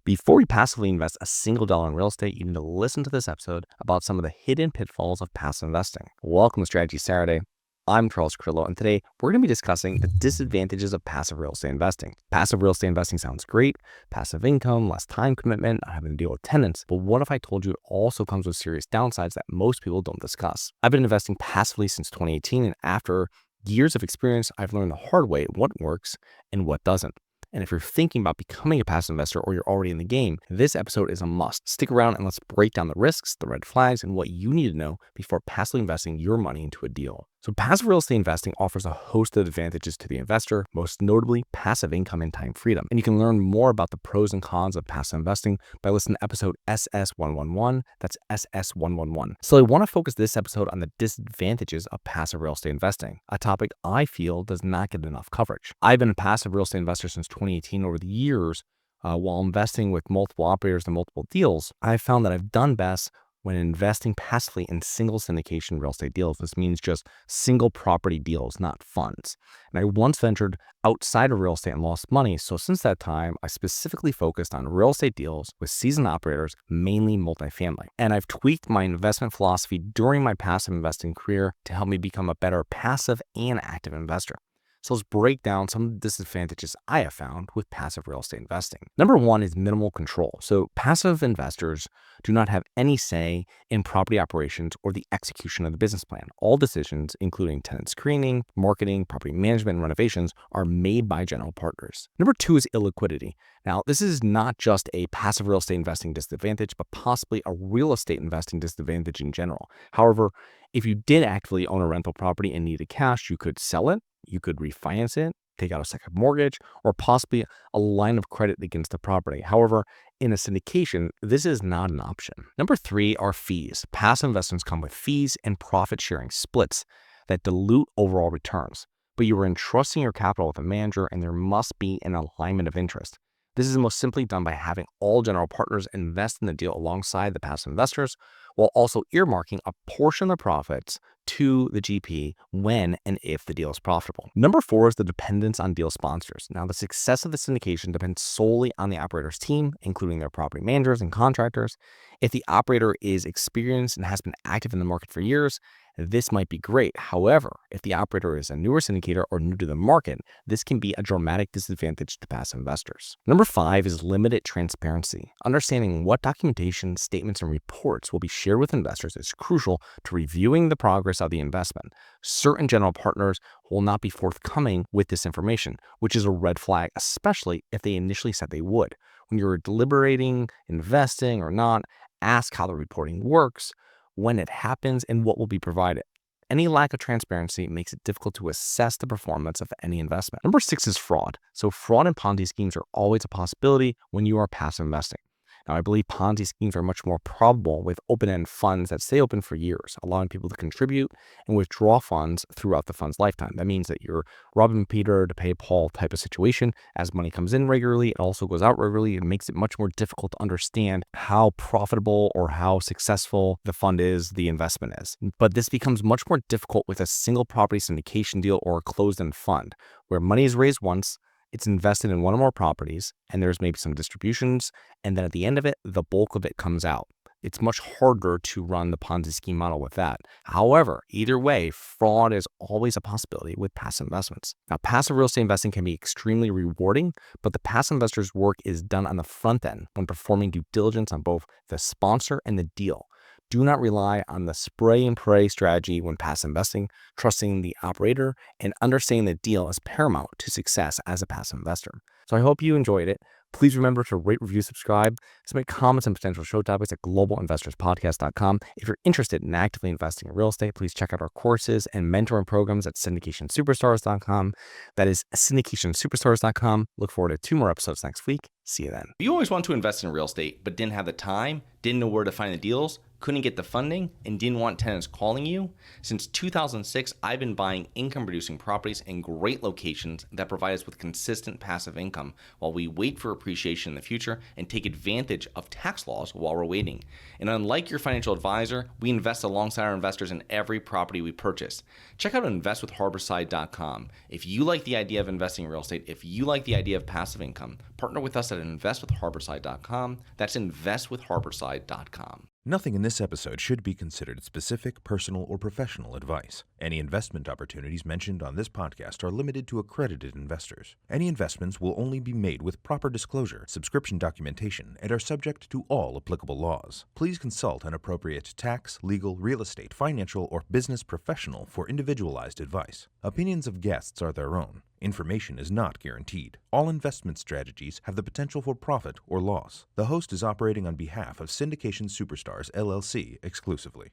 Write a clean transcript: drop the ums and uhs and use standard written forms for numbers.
Before you passively invest a single dollar in real estate, you need to listen to this episode about some of the hidden pitfalls of passive investing. Welcome to Strategy Saturday. I'm Carillo, and today we're going to be discussing the disadvantages of passive real estate investing. Passive real estate investing sounds great, passive income, less time commitment, not having to deal with tenants, but what if I told you it also comes with serious downsides that most people don't discuss? I've been investing passively since 2018, and after years of experience, I've learned the hard way what works and what doesn't. And if you're thinking about becoming a passive investor or you're already in the game, this episode is a must. Stick around and let's break down the risks, the red flags, and what you need to know before passively investing your money into a deal. So passive real estate investing offers a host of advantages to the investor, most notably passive income and time freedom. And you can learn more about the pros and cons of passive investing by listening to episode SS111. That's SS111. So I want to focus this episode on the disadvantages of passive real estate investing, a topic I feel does not get enough coverage. I've been a passive real estate investor since 2018. Over the years, while investing with multiple operators and multiple deals, I've found that I've done best when investing passively in single syndication real estate deals. This means just single property deals, not funds. And I once ventured outside of real estate and lost money. So since that time, I specifically focused on real estate deals with seasoned operators, mainly multifamily. And I've tweaked my investment philosophy during my passive investing career to help me become a better passive and active investor. So let's break down some of the disadvantages I have found with passive real estate investing. Number one is minimal control. So passive investors do not have any say in property operations or the execution of the business plan. All decisions, including tenant screening, marketing, property management, and renovations, are made by general partners. Number two is illiquidity. Now, this is not just a passive real estate investing disadvantage, but possibly a real estate investing disadvantage in general. However, if you did actively own a rental property and needed cash, you could sell it, you could refinance it, take out a second mortgage, or possibly a line of credit against the property. However, in a syndication, this is not an option. Number three are fees. Passive investments come with fees and profit sharing splits that dilute overall returns. But you are entrusting your capital with a manager, and there must be an alignment of interest. This is most simply done by having all general partners invest in the deal alongside the passive investors, while also earmarking a portion of the profits to the GP when and if the deal is profitable. Number four is the dependence on deal sponsors. Now, the success of the syndication depends solely on the operator's team, including their property managers and contractors. If the operator is experienced and has been active in the market for years, this might be great. However, if the operator is a newer syndicator or new to the market, this can be a dramatic disadvantage to passive investors. Number five is limited transparency. Understanding what documentation, statements, and reports will be shared with investors is crucial to reviewing the progress of the investment. Certain general partners will not be forthcoming with this information, which is a red flag, especially if they initially said they would. When you're deliberating, investing or not, ask how the reporting works, when it happens, and what will be provided. Any lack of transparency makes it difficult to assess the performance of any investment. Number six is fraud. So fraud and Ponzi schemes are always a possibility when you are passive investing. Now, I believe Ponzi schemes are much more probable with open-end funds that stay open for years, allowing people to contribute and withdraw funds throughout the fund's lifetime. That means that you're robbing Peter to pay Paul type of situation. As money comes in regularly, it also goes out regularly. It makes it much more difficult to understand how profitable or how successful the fund is, the investment is. But this becomes much more difficult with a single property syndication deal or a closed-end fund, where money is raised once, it's invested in one or more properties, and there's maybe some distributions, and then at the end of it, the bulk of it comes out. It's much harder to run the Ponzi scheme model with that. However, either way, fraud is always a possibility with passive investments. Now, passive real estate investing can be extremely rewarding, but the passive investor's work is done on the front end when performing due diligence on both the sponsor and the deal. Do not rely on the spray and pray strategy when passive investing. Trusting the operator and understanding the deal is paramount to success as a passive investor. So I hope you enjoyed it. Please remember to rate, review, subscribe, submit comments and potential show topics at globalinvestorspodcast.com. If you're interested in actively investing in real estate, please check out our courses and mentoring programs at syndicationsuperstars.com. That is syndicationsuperstars.com. Look forward to 2 more episodes next week. See you then. If you always want to invest in real estate but didn't have the time, didn't know where to find the deals, couldn't get the funding, and didn't want tenants calling you? Since 2006, I've been buying income-producing properties in great locations that provide us with consistent passive income while we wait for appreciation in the future and take advantage of tax laws while we're waiting. And unlike your financial advisor, we invest alongside our investors in every property we purchase. Check out investwithharborside.com. If you like the idea of investing in real estate, if you like the idea of passive income, partner with us at investwithharborside.com. That's investwithharborside.com. Nothing in this episode should be considered specific, personal, or professional advice. Any investment opportunities mentioned on this podcast are limited to accredited investors. Any investments will only be made with proper disclosure, subscription documentation, and are subject to all applicable laws. Please consult an appropriate tax, legal, real estate, financial, or business professional for individualized advice. Opinions of guests are their own. Information is not guaranteed. All investment strategies have the potential for profit or loss. The host is operating on behalf of Syndications Superstars LLC exclusively.